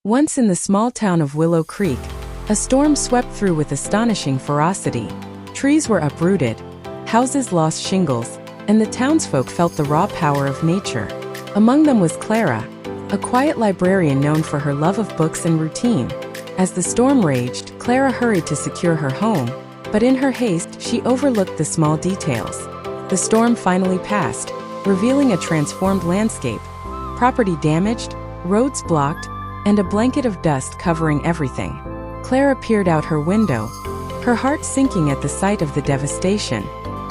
Once in the small town of Willow Creek, a storm swept through with astonishing ferocity. Trees were uprooted, houses lost shingles, and the townsfolk felt the raw power of nature. Among them was Clara, a quiet librarian known for her love of books and routine. As the storm raged, Clara hurried to secure her home, but in her haste, she overlooked the small details. The storm finally passed, revealing a transformed landscape, property damaged, roads blocked, and a blanket of dust covering everything. Clara peered out her window, her heart sinking at the sight of the devastation.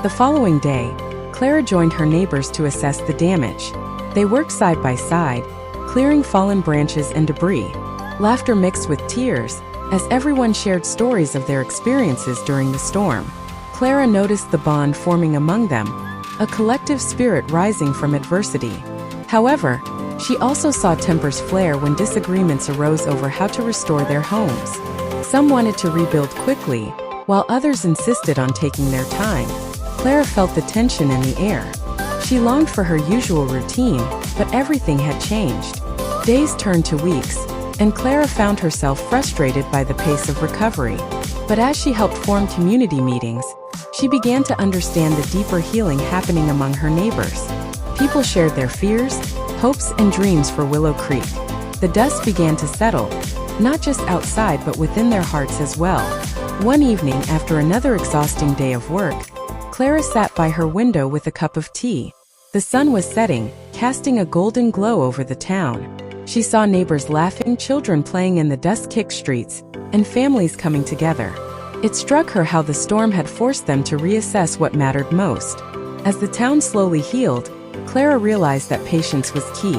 The following day, Clara joined her neighbors to assess the damage. They worked side by side, clearing fallen branches and debris. Laughter mixed with tears, as everyone shared stories of their experiences during the storm. Clara noticed the bond forming among them, a collective spirit rising from adversity. However, she also saw tempers flare when disagreements arose over how to restore their homes. Some wanted to rebuild quickly, while others insisted on taking their time. Clara felt the tension in the air. She longed for her usual routine, but everything had changed. Days turned to weeks, and Clara found herself frustrated by the pace of recovery. But as she helped form community meetings, she began to understand the deeper healing happening among her neighbors. People shared their fears, hopes, and dreams for Willow Creek. The dust began to settle, not just outside but within their hearts as well. One evening, after another exhausting day of work, Clara sat by her window with a cup of tea. The sun was setting, casting a golden glow over the town. She saw neighbors laughing, children playing in the dust-kicked streets, and families coming together. It struck her how the storm had forced them to reassess what mattered most. As the town slowly healed, Clara realized that patience was key.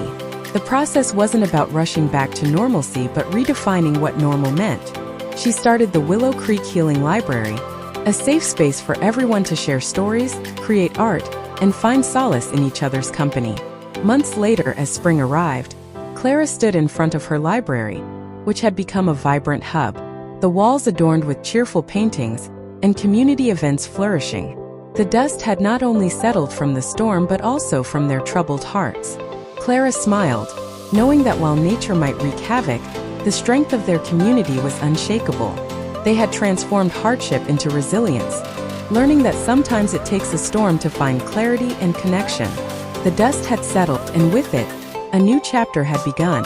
The process wasn't about rushing back to normalcy but redefining what normal meant. She started the Willow Creek Healing Library, a safe space for everyone to share stories, create art, and find solace in each other's company. Months later, as spring arrived, Clara stood in front of her library, which had become a vibrant hub, the walls adorned with cheerful paintings, and community events flourishing. The dust had not only settled from the storm but also from their troubled hearts. Clara smiled, knowing that while nature might wreak havoc, the strength of their community was unshakable. They had transformed hardship into resilience, learning that sometimes it takes a storm to find clarity and connection. The dust had settled, and with it, a new chapter had begun.